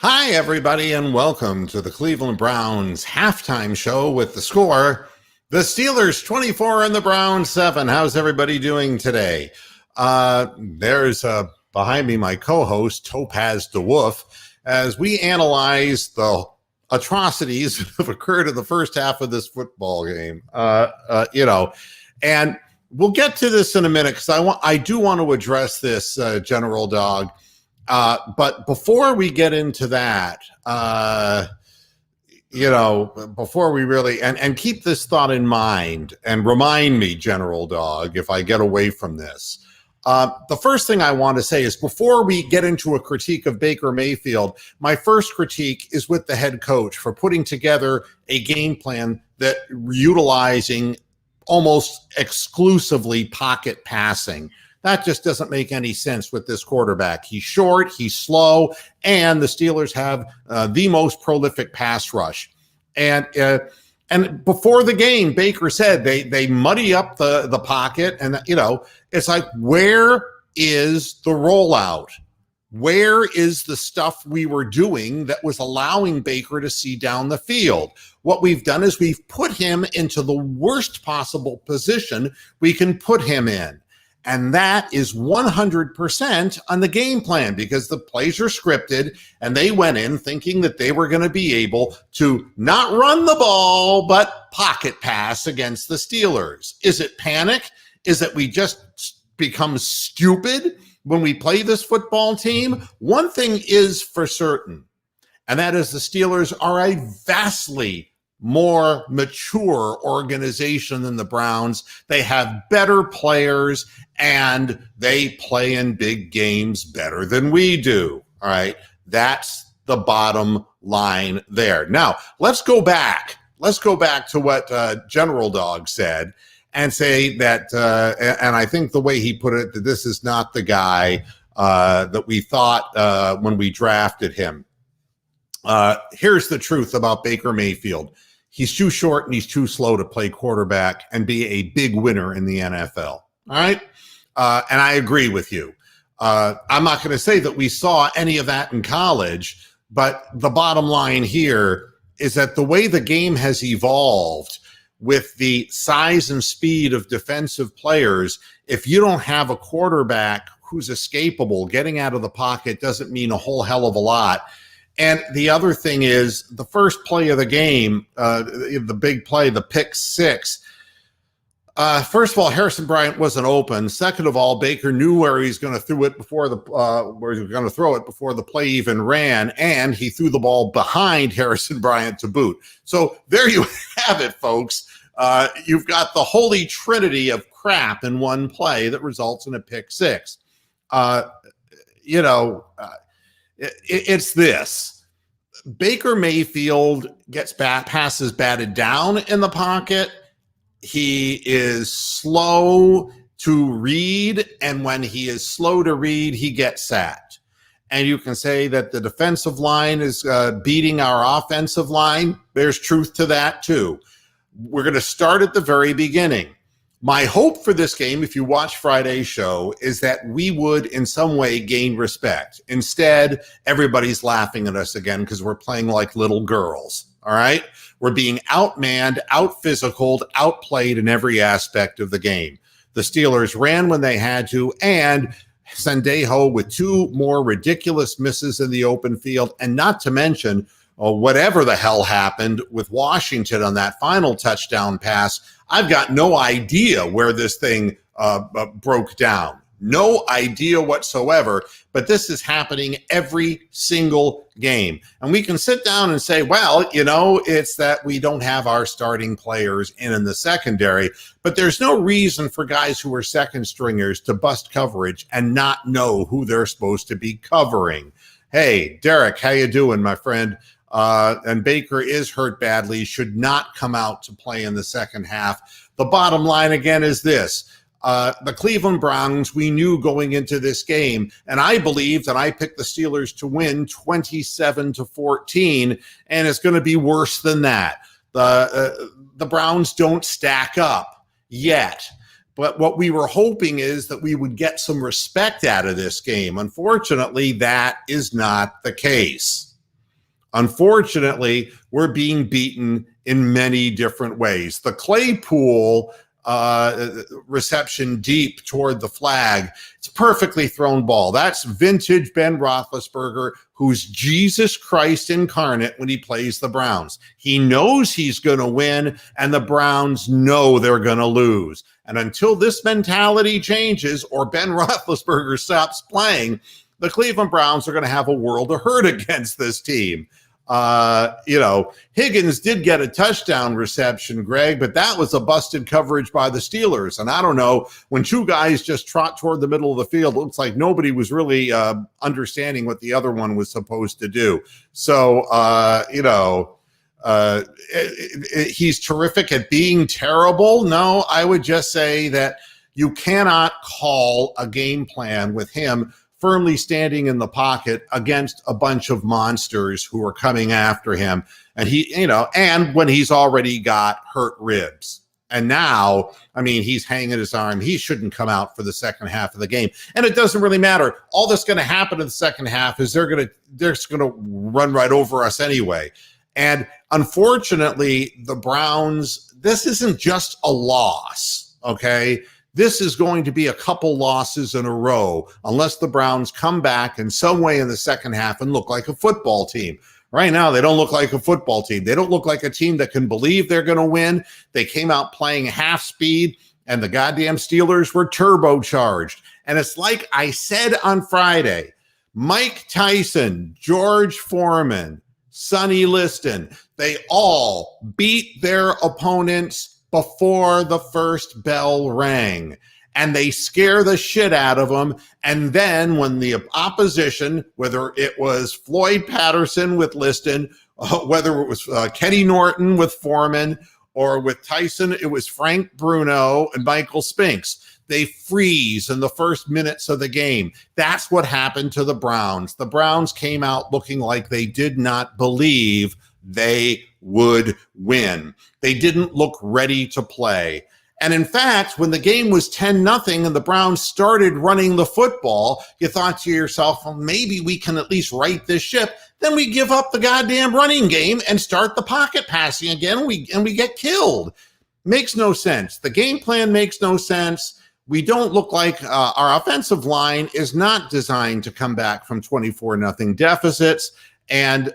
Hi, everybody, and welcome to the Cleveland Browns halftime show with the score. The Steelers 24 and the Browns 7. How's everybody doing today? There's behind me my co-host, Topaz DeWolf, as we analyze the atrocities that have occurred in the first half of this football game. And we'll get to this in a minute because I do want to address this, General Dog. But before we get into that, before we really, and keep this thought in mind and remind me, General Dog, if I get away from this. The first thing I want to say is before we get into a critique of Baker Mayfield, my first critique is with the head coach for putting together a game plan that utilizing almost exclusively pocket passing. That just doesn't make any sense with this quarterback. He's short, he's slow, and the Steelers have the most prolific pass rush. And before the game, Baker said they muddy up the pocket, and it's like, where is the rollout? Where is the stuff we were doing that was allowing Baker to see down the field? What we've done is we've put him into the worst possible position we can put him in. And that is 100% on the game plan because the plays are scripted and they went in thinking that they were going to be able to not run the ball, but pocket pass against the Steelers. Is it panic? Is it we just become stupid when we play this football team? One thing is for certain, and that is the Steelers are a vastly more mature organization than the Browns. They have better players and they play in big games better than we do. All right. That's the bottom line there. Now, let's go back. Let's go back to what General Dog said and say that, and I think the way he put it, that this is not the guy that we thought when we drafted him. Here's the truth about Baker Mayfield. He's too short and he's too slow to play quarterback and be a big winner in the NFL. All right. And I agree with you. I'm not going to say that we saw any of that in college, but the bottom line here is that the way the game has evolved with the size and speed of defensive players, if you don't have a quarterback who's escapable, getting out of the pocket doesn't mean a whole hell of a lot. And the other thing is the first play of the game, the big play, the pick six. First of all, Harrison Bryant wasn't open. Second of all, Baker knew where he's going to throw it before the play even ran, and he threw the ball behind Harrison Bryant to boot. So there you have it, folks. You've got the holy trinity of crap in one play that results in a pick six. It's this. Baker Mayfield gets passes batted down in the pocket. He is slow to read, and when he is slow to read, he gets sacked. And you can say that the defensive line is beating our offensive line. There's truth to that, too. We're going to start at the very beginning. My hope for this game, if you watch Friday's show, is that we would in some way gain respect. Instead, everybody's laughing at us again because we're playing like little girls. All right? We're being outmanned, out-physicaled, outplayed in every aspect of the game. The Steelers ran when they had to, and Sendejo with two more ridiculous misses in the open field, and not to mention whatever the hell happened with Washington on that final touchdown pass. I've got no idea where this thing broke down. No idea whatsoever, but this is happening every single game. And we can sit down and say, well, it's that we don't have our starting players in the secondary, but there's no reason for guys who are second stringers to bust coverage and not know who they're supposed to be covering. Hey, Derek, how you doing, my friend? And Baker is hurt badly, should not come out to play in the second half. The bottom line, again, is this. The Cleveland Browns, we knew going into this game, and I believe that I picked the Steelers to win 27-14, and it's going to be worse than that. The Browns don't stack up yet. But what we were hoping is that we would get some respect out of this game. Unfortunately, that is not the case. Unfortunately, we're being beaten in many different ways. The Claypool reception deep toward the flag, it's a perfectly thrown ball. That's vintage Ben Roethlisberger, who's Jesus Christ incarnate when he plays the Browns. He knows he's going to win, and the Browns know they're going to lose. And until this mentality changes or Ben Roethlisberger stops playing, the Cleveland Browns are going to have a world of hurt against this team. Higgins did get a touchdown reception, Greg, but that was a busted coverage by the Steelers. And I don't know, when two guys just trot toward the middle of the field, it looks like nobody was really understanding what the other one was supposed to do. So, he's terrific at being terrible. No, I would just say that you cannot call a game plan with him firmly standing in the pocket against a bunch of monsters who are coming after him. And and when he's already got hurt ribs. And now, he's hanging his arm. He shouldn't come out for the second half of the game. And it doesn't really matter. All that's going to happen in the second half is they're just going to run right over us anyway. And unfortunately, the Browns, this isn't just a loss, okay? This is going to be a couple losses in a row unless the Browns come back in some way in the second half and look like a football team. Right now, they don't look like a football team. They don't look like a team that can believe they're going to win. They came out playing half speed, and the goddamn Steelers were turbocharged. And it's like I said on Friday, Mike Tyson, George Foreman, Sonny Liston, they all beat their opponents before the first bell rang, and they scare the shit out of them. And then when the opposition, whether it was Floyd Patterson with Liston, whether it was Kenny Norton with Foreman, or with Tyson, it was Frank Bruno and Michael Spinks, they freeze in the first minutes of the game. That's what happened to the Browns. The Browns came out looking like they did not believe they would win. They didn't look ready to play. And in fact, when the game was 10-0 and the Browns started running the football, you thought to yourself, well, maybe we can at least right this ship. Then we give up the goddamn running game and start the pocket passing again, and we get killed. Makes no sense. The game plan makes no sense. We don't look like our offensive line is not designed to come back from 24-0 deficits. And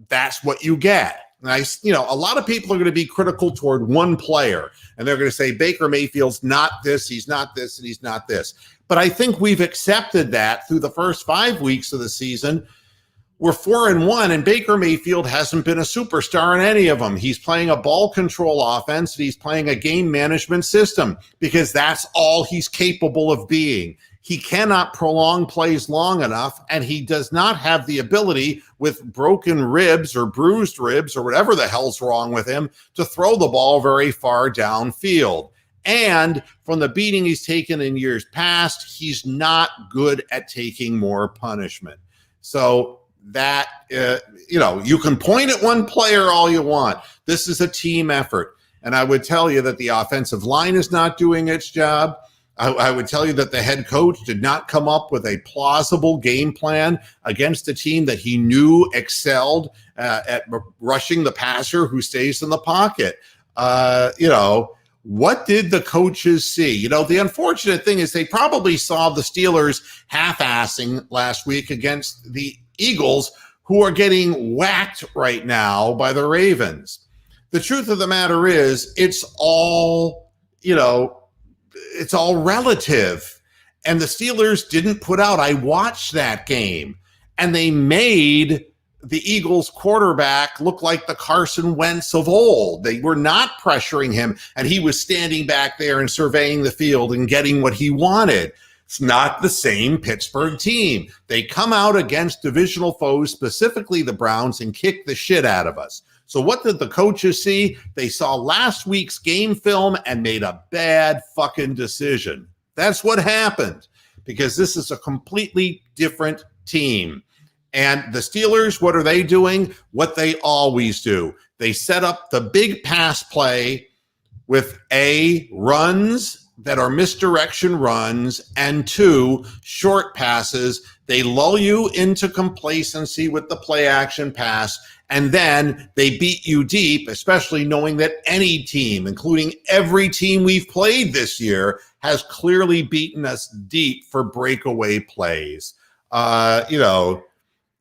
that's what you get. A lot of people are going to be critical toward one player, and they're going to say Baker Mayfield's not this, he's not this, and he's not this. But I think we've accepted that through the first 5 weeks of the season. We're 4-1, and Baker Mayfield hasn't been a superstar in any of them. He's playing a ball control offense, and he's playing a game management system because that's all he's capable of being. He cannot prolong plays long enough, and he does not have the ability with broken ribs or bruised ribs or whatever the hell's wrong with him to throw the ball very far downfield. And from the beating he's taken in years past, he's not good at taking more punishment. So that, you can point at one player all you want. This is a team effort. And I would tell you that the offensive line is not doing its job. I would tell you that the head coach did not come up with a plausible game plan against a team that he knew excelled at rushing the passer who stays in the pocket. What did the coaches see? The unfortunate thing is they probably saw the Steelers half-assing last week against the Eagles, who are getting whacked right now by the Ravens. The truth of the matter is it's all relative. And the Steelers didn't put out. I watched that game, and they made the Eagles quarterback look like the Carson Wentz of old. They were not pressuring him, and he was standing back there and surveying the field and getting what he wanted. It's not the same Pittsburgh team. They come out against divisional foes, specifically the Browns, and kick the shit out of us. So what did the coaches see? They saw last week's game film and made a bad fucking decision. That's what happened, because this is a completely different team. And the Steelers, what are they doing? What they always do. They set up the big pass play with runs that are misdirection runs, and 2 short passes They lull you into complacency with the play action pass, and then they beat you deep, especially knowing that any team, including every team we've played this year, has clearly beaten us deep for breakaway plays. And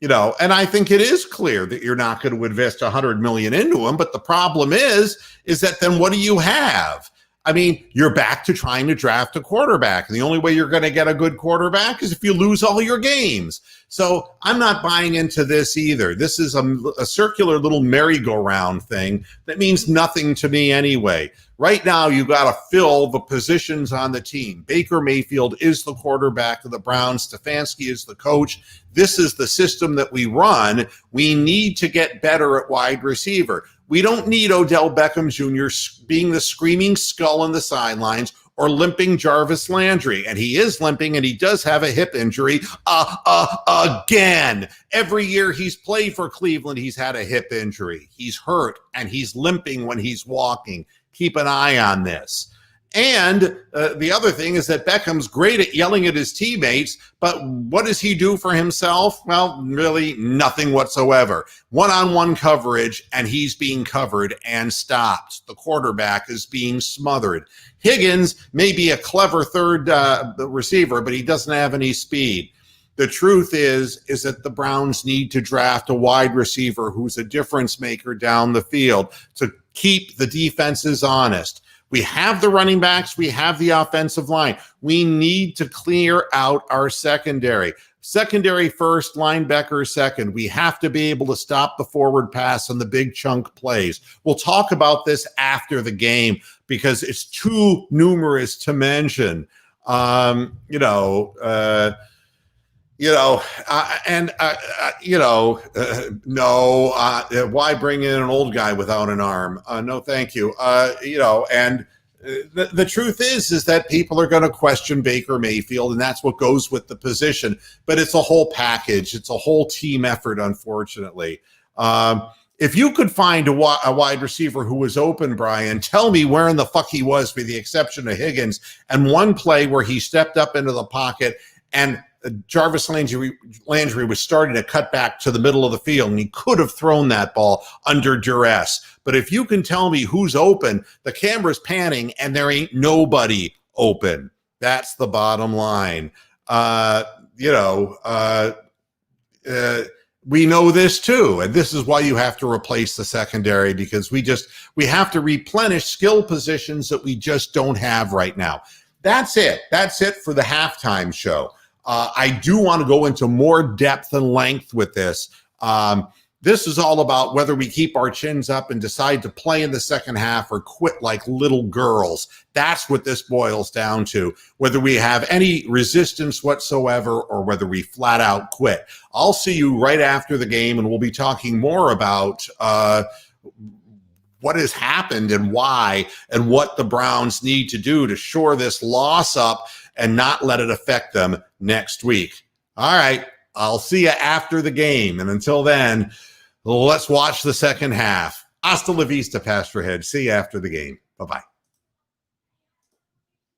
I think it is clear that you're not going to invest $100 million into him. But the problem is that then what do you have? I mean, you're back to trying to draft a quarterback. And the only way you're going to get a good quarterback is if you lose all your games. So I'm not buying into this either. This is a circular little merry-go-round thing that means nothing to me anyway. Right now, you got to fill the positions on the team. Baker Mayfield is the quarterback of the Browns. Stefanski is the coach. This is the system that we run. We need to get better at wide receiver. We don't need Odell Beckham Jr. being the screaming skull on the sidelines or limping Jarvis Landry. And he is limping, and he does have a hip injury again. Every year he's played for Cleveland, he's had a hip injury. He's hurt, and he's limping when he's walking. Keep an eye on this. And the other thing is that Beckham's great at yelling at his teammates, but what does he do for himself? Well, really nothing whatsoever. One-on-one coverage, and he's being covered and stopped. The quarterback is being smothered. Higgins may be a clever third receiver, but he doesn't have any speed. The truth is that the Browns need to draft a wide receiver who's a difference maker down the field to keep the defenses honest. We have the running backs. We have the offensive line. We need to clear out our secondary. Secondary first, linebacker second. We have to be able to stop the forward pass and the big chunk plays. We'll talk about this after the game because it's too numerous to mention. Why bring in an old guy without an arm? No, thank you. The truth is that people are going to question Baker Mayfield, and that's what goes with the position. But it's a whole package. It's a whole team effort, unfortunately. If you could find a wide receiver who was open, Brian, tell me where in the fuck he was, with the exception of Higgins, and one play where he stepped up into the pocket and Jarvis Landry was starting to cut back to the middle of the field, and he could have thrown that ball under duress. But if you can tell me who's open, the camera's panning, and there ain't nobody open. That's the bottom line. We know this too, and this is why you have to replace the secondary, because we have to replenish skill positions that we just don't have right now. That's it. That's it for the halftime show. I do want to go into more depth and length with this. This is all about whether we keep our chins up and decide to play in the second half or quit like little girls. That's what this boils down to, whether we have any resistance whatsoever or whether we flat out quit. I'll see you right after the game, and we'll be talking more about what has happened and why, and what the Browns need to do to shore this loss up and not let it affect them next week. All right, I'll see you after the game. And until then, let's watch the second half. Hasta la vista, Pastorhead. See you after the game. Bye-bye.